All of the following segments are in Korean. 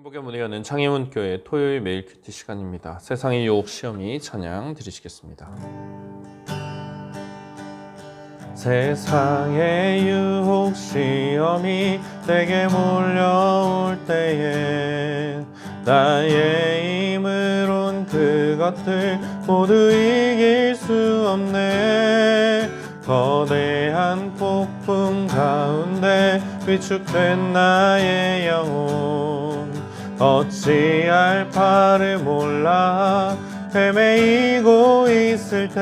행복의 문을 여는 창의문교회 토요일 매일 큐티 시간입니다. 세상의 유혹 시험이 찬양 드리시겠습니다. 세상의 유혹 시험이 내게 몰려올 때에 나의 힘으론 그것들 모두 이길 수 없네. 거대한 폭풍 가운데 위축된 나의 영혼 어찌할 바를 몰라 헤매이고 있을 때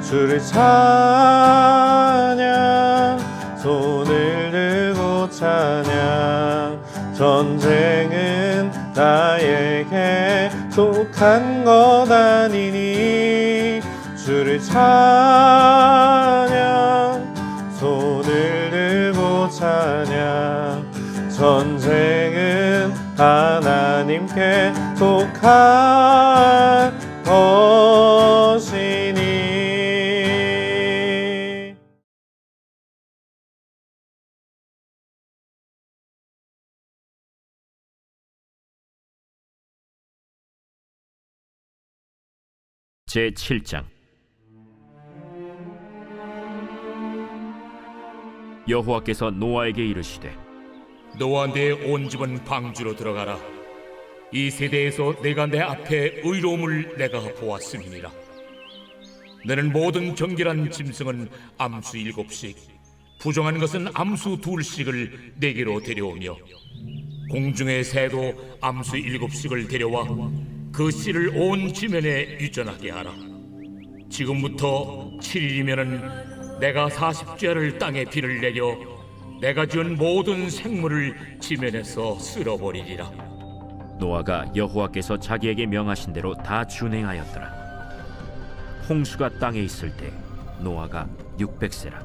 주를 찬양 손을 들고 찬양 전쟁은 나에게 속한 것 아니니 주를 찬양 손을 들고 찬양 전쟁은 하나님께 속한 것이니. 제7장 여호와께서 노아에게 이르시되 너와 내 온 집은 방주로 들어가라. 이 세대에서 내가 내 앞에 의로움을 내가 보았음이니라. 너는 모든 정결한 짐승은 암수 7씩 부정한 것은 암수 2씩을 내게로 데려오며 공중의 새도 암수 7씩을 데려와 그 씨를 온 지면에 유전하게 하라. 지금부터 7일이면은 내가 40죄를 땅에 비를 내려 내가 지은 모든 생물을 지면에서 쓸어버리리라. 노아가 여호와께서 자기에게 명하신 대로 다 준행하였더라. 홍수가 땅에 있을 때 노아가 600세라.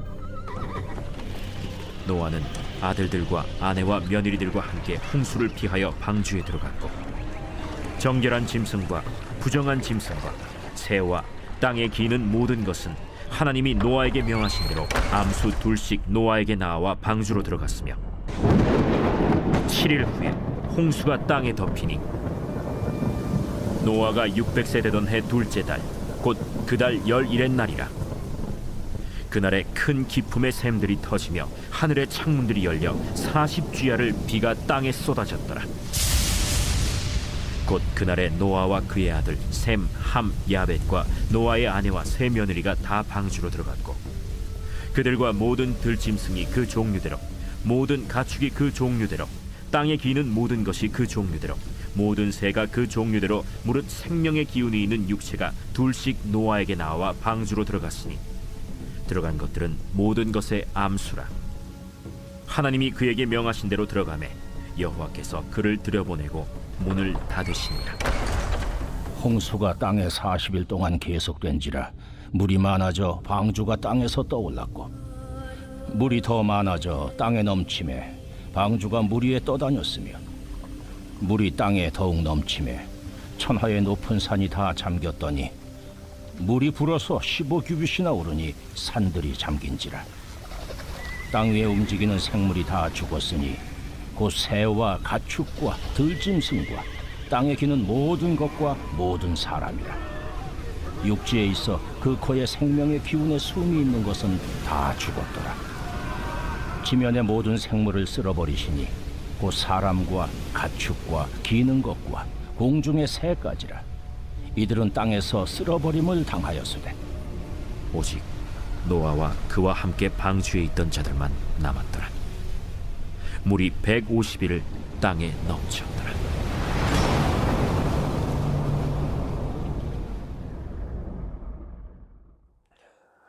노아는 아들들과 아내와 며느리들과 함께 홍수를 피하여 방주에 들어갔고 정결한 짐승과 부정한 짐승과 새와 땅에 기는 모든 것은 하나님이 노아에게 명하신 대로 암수 2씩 노아에게 나와 방주로 들어갔으며 7일 후에 홍수가 땅에 덮이니 노아가 600세 되던 해 둘째 달 곧 그 달 11의 날이라. 그날에 큰 기품의 샘들이 터지며 하늘의 창문들이 열려 40주야를 비가 땅에 쏟아졌더라. 곧 그날에 노아와 그의 아들 셈, 함, 야벳과 노아의 아내와 세 며느리가 다 방주로 들어갔고 그들과 모든 들짐승이 그 종류대로 모든 가축이 그 종류대로 땅에 기는 모든 것이 그 종류대로 모든 새가 그 종류대로 무릇 생명의 기운이 있는 육체가 2씩 노아에게 나와 방주로 들어갔으니 들어간 것들은 모든 것의 암수라. 하나님이 그에게 명하신 대로 들어가매 여호와께서 그를 들여보내고 문을 닫으시니라. 홍수가 땅에 40일 동안 계속된지라 물이 많아져 방주가 땅에서 떠올랐고 물이 더 많아져 땅에 넘침에 방주가 물 위에 떠다녔으며 물이 땅에 더욱 넘침에 천하의 높은 산이 다 잠겼더니 물이 불어서 15규빗이나 오르니 산들이 잠긴지라. 땅 위에 움직이는 생물이 다 죽었으니 곧 새와 가축과 들짐승과 땅에 기는 모든 것과 모든 사람이라. 육지에 있어 그 코에 생명의 기운의 숨이 있는 것은 다 죽었더라. 지면의 모든 생물을 쓸어버리시니 곧 사람과 가축과 기는 것과 공중의 새까지라. 이들은 땅에서 쓸어버림을 당하였으되 오직 노아와 그와 함께 방주에 있던 자들만 남았더라. 물이 150일을 땅에 넘쳤더라.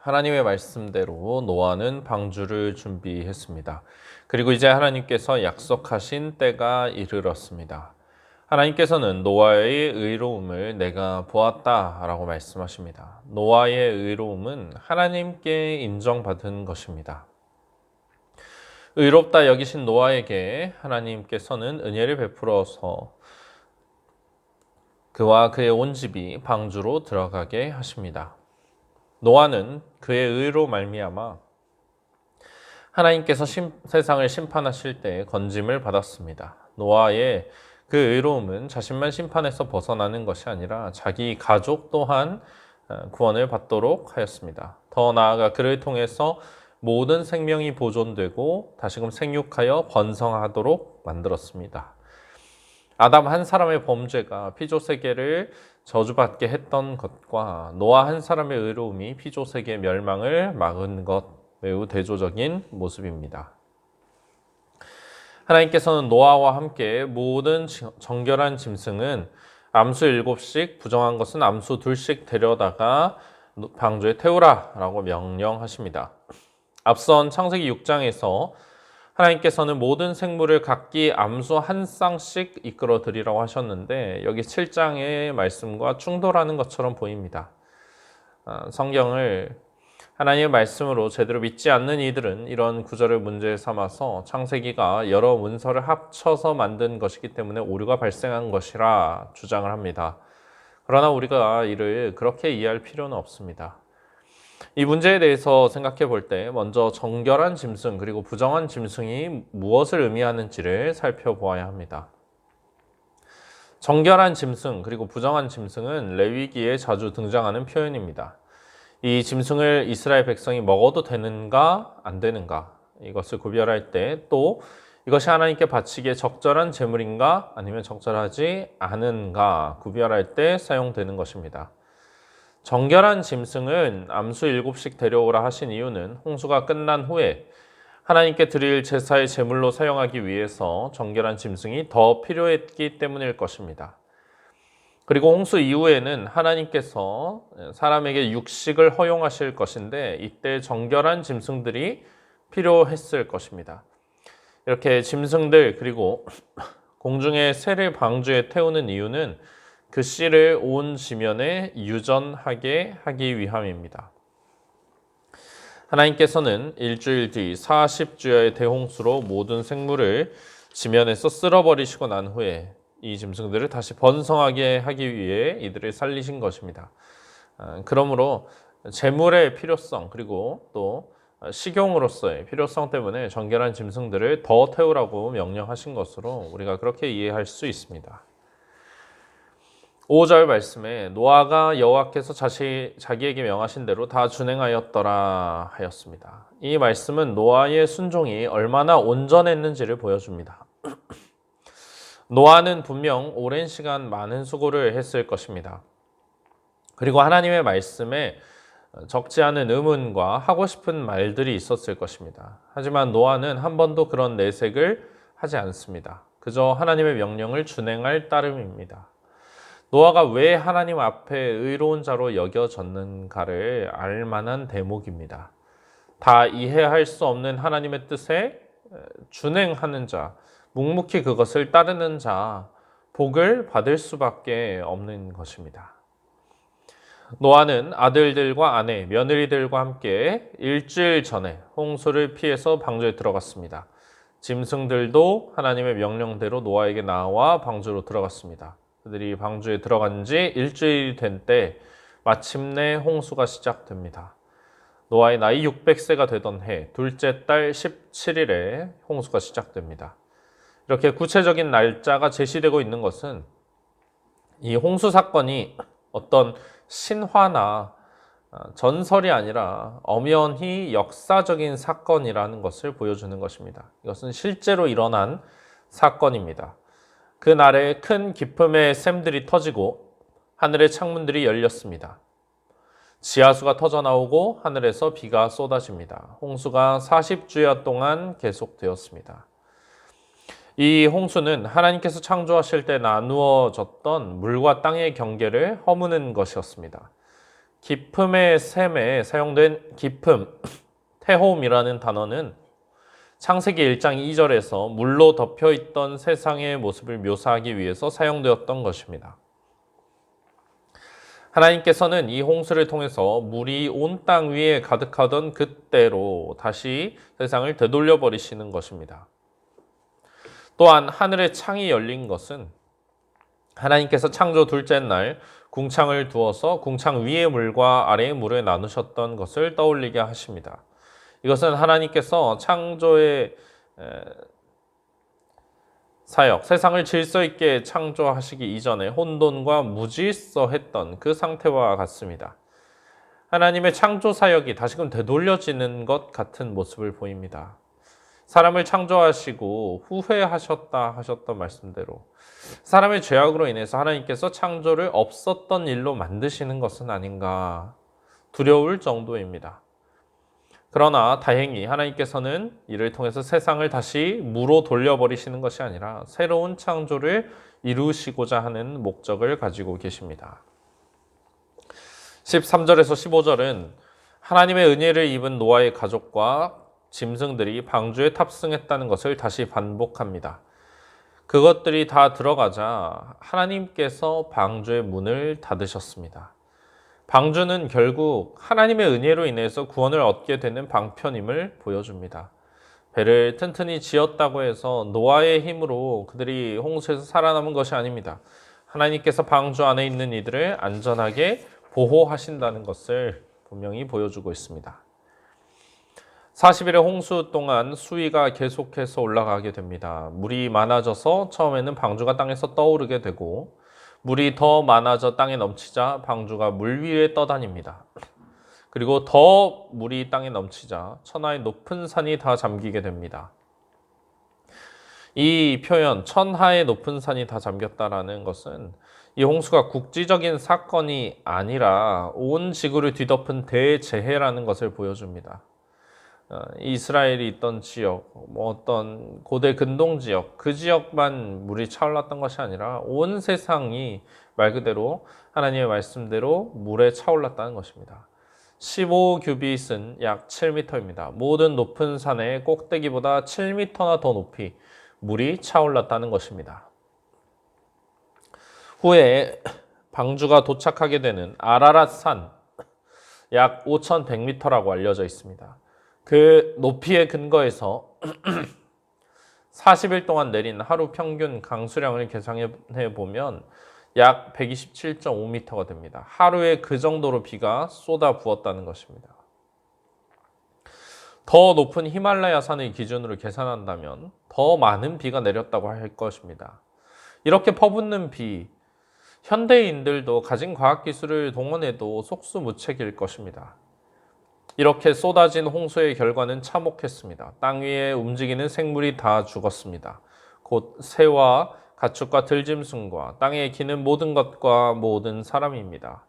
하나님의 말씀대로 노아는 방주를 준비했습니다. 그리고 이제 하나님께서 약속하신 때가 이르렀습니다. 하나님께서는 노아의 의로움을 내가 보았다라고 말씀하십니다. 노아의 의로움은 하나님께 인정받은 것입니다. 의롭다 여기신 노아에게 하나님께서는 은혜를 베풀어서 그와 그의 온 집이 방주로 들어가게 하십니다. 노아는 그의 의로 말미암아 하나님께서 세상을 심판하실 때 건짐을 받았습니다. 노아의 그 의로움은 자신만 심판에서 벗어나는 것이 아니라 자기 가족 또한 구원을 받도록 하였습니다. 더 나아가 그를 통해서 모든 생명이 보존되고 다시금 생육하여 번성하도록 만들었습니다. 아담 한 사람의 범죄가 피조세계를 저주받게 했던 것과 노아 한 사람의 의로움이 피조세계의 멸망을 막은 것, 매우 대조적인 모습입니다. 하나님께서는 노아와 함께 모든 정결한 짐승은 암수 7씩, 부정한 것은 암수 2씩 데려다가 방주에 태우라 라고 명령하십니다. 앞선 창세기 6장에서 하나님께서는 모든 생물을 각기 암수 한 쌍씩 이끌어 드리라고 하셨는데 여기 7장의 말씀과 충돌하는 것처럼 보입니다. 성경을 하나님의 말씀으로 제대로 믿지 않는 이들은 이런 구절을 문제 삼아서 창세기가 여러 문서를 합쳐서 만든 것이기 때문에 오류가 발생한 것이라 주장을 합니다. 그러나 우리가 이를 그렇게 이해할 필요는 없습니다. 이 문제에 대해서 생각해 볼 때 먼저 정결한 짐승 그리고 부정한 짐승이 무엇을 의미하는지를 살펴보아야 합니다. 정결한 짐승 그리고 부정한 짐승은 레위기에 자주 등장하는 표현입니다. 이 짐승을 이스라엘 백성이 먹어도 되는가 안 되는가 이것을 구별할 때 또 이것이 하나님께 바치기에 적절한 제물인가 아니면 적절하지 않은가 구별할 때 사용되는 것입니다. 정결한 짐승은 암수 7씩 데려오라 하신 이유는 홍수가 끝난 후에 하나님께 드릴 제사의 제물로 사용하기 위해서 정결한 짐승이 더 필요했기 때문일 것입니다. 그리고 홍수 이후에는 하나님께서 사람에게 육식을 허용하실 것인데 이때 정결한 짐승들이 필요했을 것입니다. 이렇게 짐승들 그리고 공중의 새를 방주에 태우는 이유는 그 씨를 온 지면에 유전하게 하기 위함입니다. 하나님께서는 일주일 뒤 40주야의 대홍수로 모든 생물을 지면에서 쓸어버리시고 난 후에 이 짐승들을 다시 번성하게 하기 위해 이들을 살리신 것입니다. 그러므로 제물의 필요성 그리고 또 식용으로서의 필요성 때문에 정결한 짐승들을 더 태우라고 명령하신 것으로 우리가 그렇게 이해할 수 있습니다. 5절 말씀에 노아가 여호와께서 자기에게 명하신 대로 다 준행하였더라 하였습니다. 이 말씀은 노아의 순종이 얼마나 온전했는지를 보여줍니다. 노아는 분명 오랜 시간 많은 수고를 했을 것입니다. 그리고 하나님의 말씀에 적지 않은 의문과 하고 싶은 말들이 있었을 것입니다. 하지만 노아는 한 번도 그런 내색을 하지 않습니다. 그저 하나님의 명령을 준행할 따름입니다. 노아가 왜 하나님 앞에 의로운 자로 여겨졌는가를 알 만한 대목입니다. 다 이해할 수 없는 하나님의 뜻에 준행하는 자, 묵묵히 그것을 따르는 자, 복을 받을 수밖에 없는 것입니다. 노아는 아들들과 아내, 며느리들과 함께 일주일 전에 홍수를 피해서 방주에 들어갔습니다. 짐승들도 하나님의 명령대로 노아에게 나와 방주로 들어갔습니다. 그들이 방주에 들어간 지 일주일이 된 때 마침내 홍수가 시작됩니다. 노아의 나이 600세가 되던 해 둘째 달 17일에 홍수가 시작됩니다. 이렇게 구체적인 날짜가 제시되고 있는 것은 이 홍수 사건이 어떤 신화나 전설이 아니라 엄연히 역사적인 사건이라는 것을 보여주는 것입니다. 이것은 실제로 일어난 사건입니다. 그날에 큰 기쁨의 샘들이 터지고 하늘의 창문들이 열렸습니다. 지하수가 터져나오고 하늘에서 비가 쏟아집니다. 홍수가 40주야 동안 계속되었습니다. 이 홍수는 하나님께서 창조하실 때 나누어졌던 물과 땅의 경계를 허무는 것이었습니다. 기쁨의 샘에 사용된 기쁨, 테홈이라는 단어는 창세기 1장 2절에서 물로 덮여있던 세상의 모습을 묘사하기 위해서 사용되었던 것입니다. 하나님께서는 이 홍수를 통해서 물이 온 땅 위에 가득하던 그때로 다시 세상을 되돌려 버리시는 것입니다. 또한 하늘의 창이 열린 것은 하나님께서 창조 둘째 날 궁창을 두어서 궁창 위의 물과 아래의 물을 나누셨던 것을 떠올리게 하십니다. 이것은 하나님께서 창조의 사역, 세상을 질서 있게 창조하시기 이전에 혼돈과 무질서했던 그 상태와 같습니다. 하나님의 창조 사역이 다시금 되돌려지는 것 같은 모습을 보입니다. 사람을 창조하시고 후회하셨다 하셨던 말씀대로 사람의 죄악으로 인해서 하나님께서 창조를 없었던 일로 만드시는 것은 아닌가 두려울 정도입니다. 그러나 다행히 하나님께서는 이를 통해서 세상을 다시 무로 돌려버리시는 것이 아니라 새로운 창조를 이루시고자 하는 목적을 가지고 계십니다. 13절에서 15절은 하나님의 은혜를 입은 노아의 가족과 짐승들이 방주에 탑승했다는 것을 다시 반복합니다. 그것들이 다 들어가자 하나님께서 방주의 문을 닫으셨습니다. 방주는 결국 하나님의 은혜로 인해서 구원을 얻게 되는 방편임을 보여줍니다. 배를 튼튼히 지었다고 해서 노아의 힘으로 그들이 홍수에서 살아남은 것이 아닙니다. 하나님께서 방주 안에 있는 이들을 안전하게 보호하신다는 것을 분명히 보여주고 있습니다. 40일의 홍수 동안 수위가 계속해서 올라가게 됩니다. 물이 많아져서 처음에는 방주가 땅에서 떠오르게 되고 물이 더 많아져 땅에 넘치자 방주가 물 위에 떠다닙니다. 그리고 더 물이 땅에 넘치자 천하의 높은 산이 다 잠기게 됩니다. 이 표현 천하의 높은 산이 다 잠겼다라는 것은 이 홍수가 국지적인 사건이 아니라 온 지구를 뒤덮은 대재해라는 것을 보여줍니다. 이스라엘이 있던 지역, 어떤 고대 근동 지역, 그 지역만 물이 차올랐던 것이 아니라 온 세상이 말 그대로 하나님의 말씀대로 물에 차올랐다는 것입니다. 15규빗은 약 7m입니다. 모든 높은 산의 꼭대기보다 7m나 더 높이 물이 차올랐다는 것입니다. 후에 방주가 도착하게 되는 아라랏 산, 약 5,100m라고 알려져 있습니다. 그 높이의 근거에서 40일 동안 내린 하루 평균 강수량을 계산해 보면 약 127.5m가 됩니다. 하루에 그 정도로 비가 쏟아 부었다는 것입니다. 더 높은 히말라야 산을 기준으로 계산한다면 더 많은 비가 내렸다고 할 것입니다. 이렇게 퍼붓는 비, 현대인들도 가진 과학기술을 동원해도 속수무책일 것입니다. 이렇게 쏟아진 홍수의 결과는 참혹했습니다. 땅 위에 움직이는 생물이 다 죽었습니다. 곧 새와 가축과 들짐승과 땅에 기는 모든 것과 모든 사람입니다.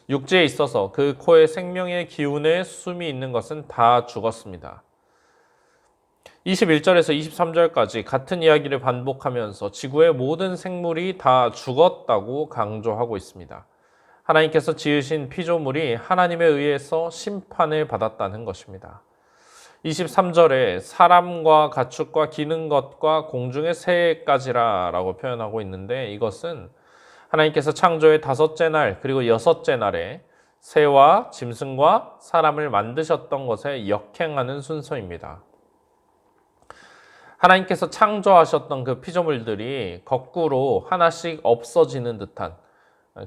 육지에 있어서 그 코에 생명의 기운에 숨이 있는 것은 다 죽었습니다. 21절에서 23절까지 같은 이야기를 반복하면서 지구의 모든 생물이 다 죽었다고 강조하고 있습니다. 하나님께서 지으신 피조물이 하나님에 의해서 심판을 받았다는 것입니다. 23절에 사람과 가축과 기는 것과 공중의 새까지라 라고 표현하고 있는데 이것은 하나님께서 창조의 5째 날 그리고 6째 날에 새와 짐승과 사람을 만드셨던 것에 역행하는 순서입니다. 하나님께서 창조하셨던 그 피조물들이 거꾸로 하나씩 없어지는 듯한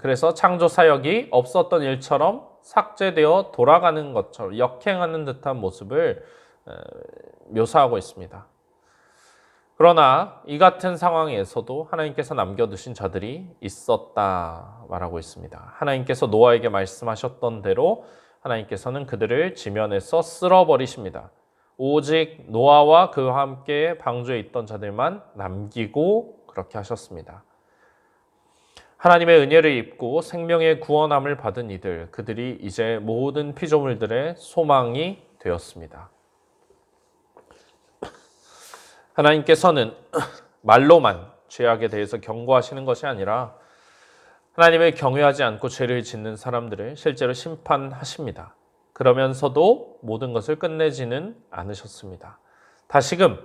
그래서 창조 사역이 없었던 일처럼 삭제되어 돌아가는 것처럼 역행하는 듯한 모습을 묘사하고 있습니다. 그러나 이 같은 상황에서도 하나님께서 남겨두신 자들이 있었다 말하고 있습니다. 하나님께서 노아에게 말씀하셨던 대로 하나님께서는 그들을 지면에서 쓸어버리십니다. 오직 노아와 그와 함께 방주에 있던 자들만 남기고 그렇게 하셨습니다. 하나님의 은혜를 입고 생명의 구원함을 받은 이들, 그들이 이제 모든 피조물들의 소망이 되었습니다. 하나님께서는 말로만 죄악에 대해서 경고하시는 것이 아니라 하나님을 경외하지 않고 죄를 짓는 사람들을 실제로 심판하십니다. 그러면서도 모든 것을 끝내지는 않으셨습니다. 다시금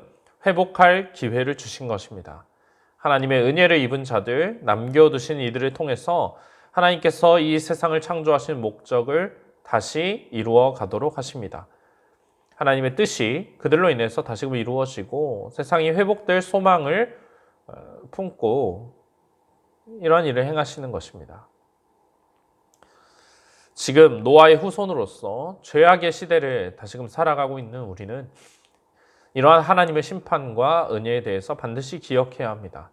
회복할 기회를 주신 것입니다. 하나님의 은혜를 입은 자들, 남겨두신 이들을 통해서 하나님께서 이 세상을 창조하신 목적을 다시 이루어 가도록 하십니다. 하나님의 뜻이 그들로 인해서 다시금 이루어지고 세상이 회복될 소망을 품고 이러한 일을 행하시는 것입니다. 지금 노아의 후손으로서 죄악의 시대를 다시금 살아가고 있는 우리는 이러한 하나님의 심판과 은혜에 대해서 반드시 기억해야 합니다.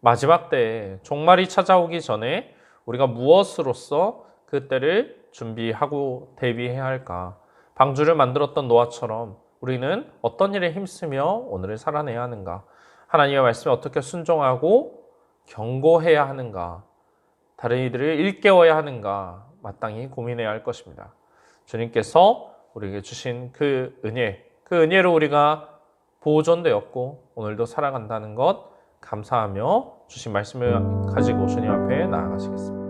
마지막 때에 종말이 찾아오기 전에 우리가 무엇으로서 그 때를 준비하고 대비해야 할까? 방주를 만들었던 노아처럼 우리는 어떤 일에 힘쓰며 오늘을 살아내야 하는가? 하나님의 말씀에 어떻게 순종하고 경고해야 하는가? 다른 이들을 일깨워야 하는가? 마땅히 고민해야 할 것입니다. 주님께서 우리에게 주신 그 은혜로 우리가 보존되었고 오늘도 살아간다는 것 감사하며 주신 말씀을 가지고 주님 앞에 나아가시겠습니다.